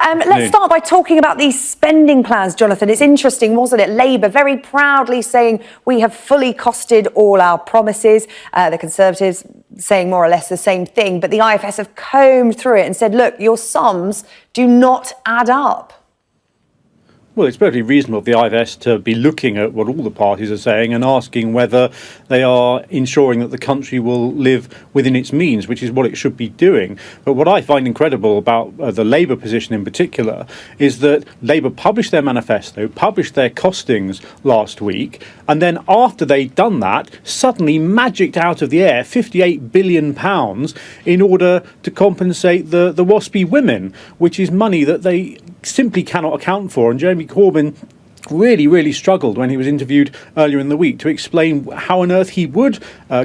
Let's start by talking about these spending plans, Jonathan. It's interesting, wasn't it? Labour very proudly saying we have fully costed all our promises. The Conservatives saying more or less the same thing. But the IFS have combed through it and said, look, your sums do not add up. Well, it's perfectly reasonable of the IFS to be looking at what all the parties are saying and asking whether they are ensuring that the country will live within its means, which is what it should be doing. But what I find incredible about the Labour position in particular is that Labour published their manifesto, published their costings last week, and then after they'd done that, suddenly magicked out of the air £58 billion in order to compensate the WASPy women, which is money that they simply cannot account for. And Jeremy Corbyn really struggled when he was interviewed earlier in the week to explain how on earth he would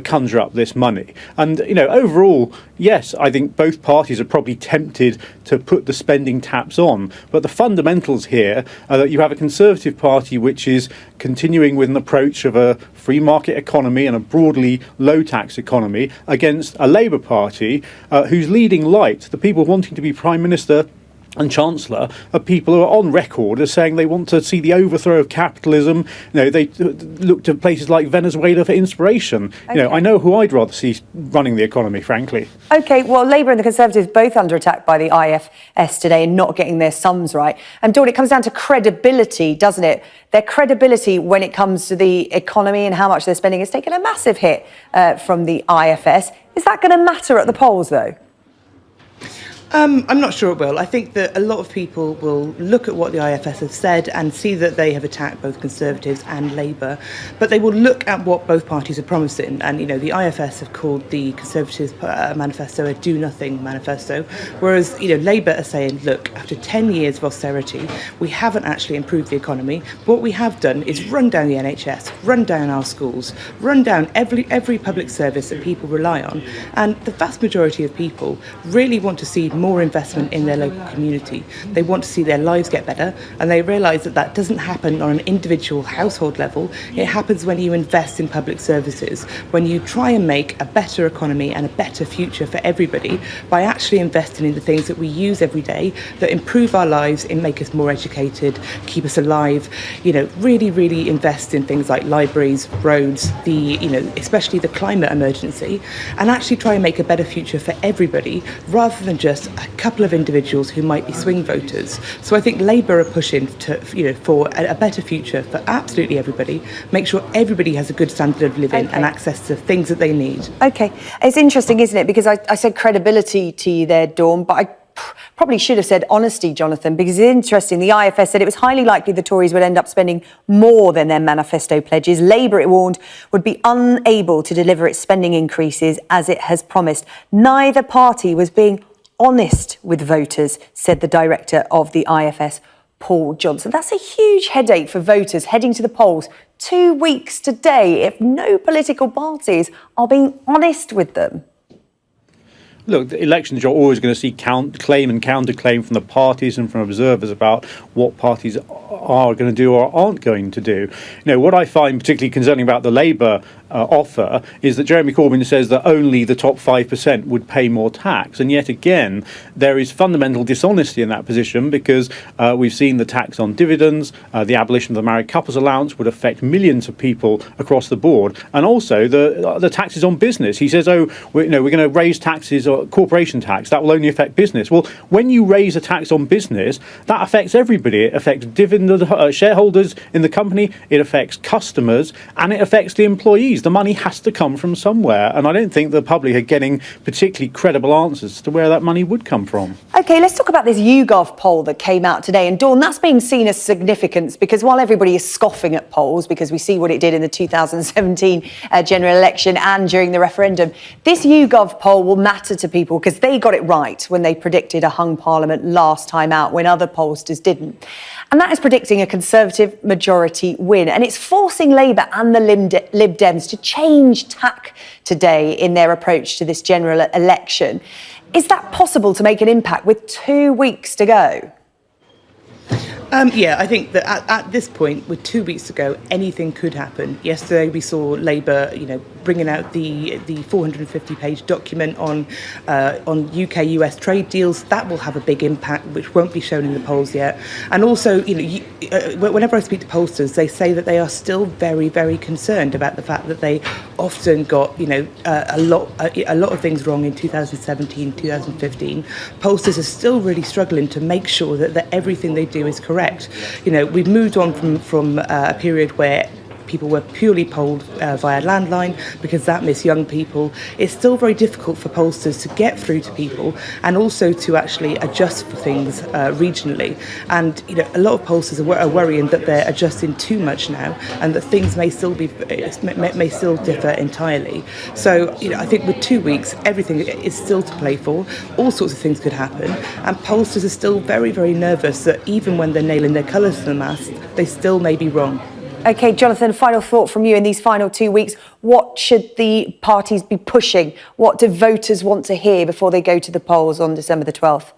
conjure up this money. And, overall, yes, I think both parties are probably tempted to put the spending taps on. But the fundamentals here are that you have a Conservative Party which is continuing with an approach of a free market economy and a broadly low tax economy against a Labour Party whose leading light, the people wanting to be Prime Minister and Chancellor, are people who are on record as saying they want to see the overthrow of capitalism. They look to places like Venezuela for inspiration. Okay. I know who I'd rather see running the economy, frankly. OK, well, Labour and the Conservatives both under attack by the IFS today and not getting their sums right. And Dawn, it comes down to credibility, doesn't it? Their credibility when it comes to the economy and how much they're spending has taken a massive hit from the IFS. Is that going to matter at the polls, though? I'm not sure it will. I think that a lot of people will look at what the IFS have said and see that they have attacked both Conservatives and Labour, but they will look at what both parties are promising. And, the IFS have called the Conservatives' manifesto a do-nothing manifesto, whereas, Labour are saying, look, after 10 years of austerity, we haven't actually improved the economy. What we have done is run down the NHS, run down our schools, run down every public service that people rely on. And the vast majority of people really want to see more investment in their local community. They want to see their lives get better, and they realise that that doesn't happen on an individual household level. It happens when you invest in public services, when you try and make a better economy and a better future for everybody by actually investing in the things that we use every day that improve our lives and make us more educated, keep us alive. Really invest in things like libraries, roads, especially the climate emergency, and actually try and make a better future for everybody rather than just a couple of individuals who might be swing voters. So I think Labour are pushing for a better future for absolutely everybody, make sure everybody has a good standard of living and access to things that they need. OK, it's interesting, isn't it? Because I said credibility to you there, Dawn, but I probably should have said honesty, Jonathan, because it's interesting. The IFS said it was highly likely the Tories would end up spending more than their manifesto pledges. Labour, it warned, would be unable to deliver its spending increases as it has promised. Neither party was being honest with voters, said the director of the IFS, Paul Johnson. That's a huge headache for voters heading to the polls 2 weeks today if no political parties are being honest with them. Look, the elections, you're always going to see claim and counterclaim from the parties and from observers about what parties are going to do or aren't going to do. What I find particularly concerning about the Labour offer is that Jeremy Corbyn says that only the top 5% would pay more tax. And yet again, there is fundamental dishonesty in that position because we've seen the tax on dividends, the abolition of the married couples allowance would affect millions of people across the board. And also the taxes on business. He says, we're going to raise taxes or corporation tax. That will only affect business. Well, when you raise a tax on business, that affects everybody. It affects shareholders in the company, it affects customers, and it affects the employees. The money has to come from somewhere, and I don't think the public are getting particularly credible answers to where that money would come from. OK, let's talk about this YouGov poll that came out today. And Dawn, that's being seen as significant because while everybody is scoffing at polls because we see what it did in the 2017 general election and during the referendum, this YouGov poll will matter to people because they got it right when they predicted a hung parliament last time out when other pollsters didn't. And that is predicting a Conservative majority win. And it's forcing Labour and the Lib Dems to change tack today in their approach to this general election. Is that possible to make an impact with 2 weeks to go? I think that at this point, with 2 weeks to go, anything could happen. Yesterday, we saw Labour, bringing out the 450-page document on UK-US trade deals. That will have a big impact, which won't be shown in the polls yet. And also, whenever I speak to pollsters, they say that they are still very, very concerned about the fact that they often got, a lot of things wrong in 2017, 2015. Pollsters are still really struggling to make sure that everything they do is correct. We've moved on from a period where people were purely polled via landline because that missed young people. It's still very difficult for pollsters to get through to people and also to actually adjust for things regionally. And a lot of pollsters are worrying that they're adjusting too much now and that things may still differ entirely. So I think with 2 weeks, everything is still to play for. All sorts of things could happen, and pollsters are still very, very nervous that even when they're nailing their colours to the mast, they still may be wrong. OK, Jonathan, final thought from you in these final 2 weeks. What should the parties be pushing? What do voters want to hear before they go to the polls on December the 12th?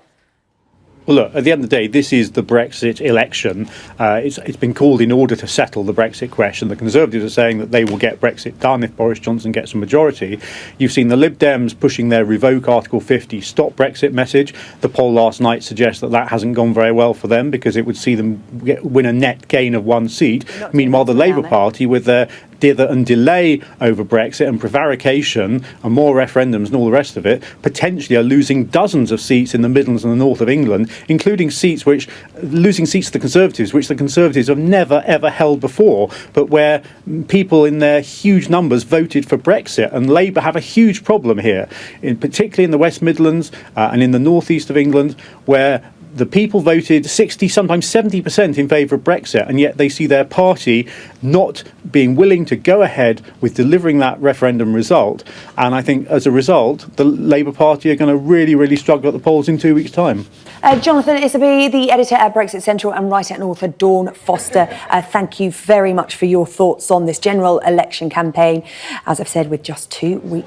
Well, look, at the end of the day, this is the Brexit election. It's been called in order to settle the Brexit question. The Conservatives are saying that they will get Brexit done if Boris Johnson gets a majority. You've seen the Lib Dems pushing their revoke Article 50, stop Brexit message. The poll last night suggests that hasn't gone very well for them because it would see them win a net gain of 1 seat. Meanwhile, the Labour Party, with their dither and delay over Brexit and prevarication and more referendums and all the rest of it, potentially are losing dozens of seats in the Midlands and the north of England, including losing seats to the Conservatives, which the Conservatives have never, ever held before, but where people in their huge numbers voted for Brexit. And Labour have a huge problem here, particularly in the West Midlands and in the northeast of England, where the people voted 60, sometimes 70% in favour of Brexit, and yet they see their party not being willing to go ahead with delivering that referendum result. And I think as a result, the Labour Party are going to really, really struggle at the polls in 2 weeks' time. Jonathan Isaby, the editor at BrexitCentral, and writer and author Dawn Foster, thank you very much for your thoughts on this general election campaign. As I've said, with just 2 weeks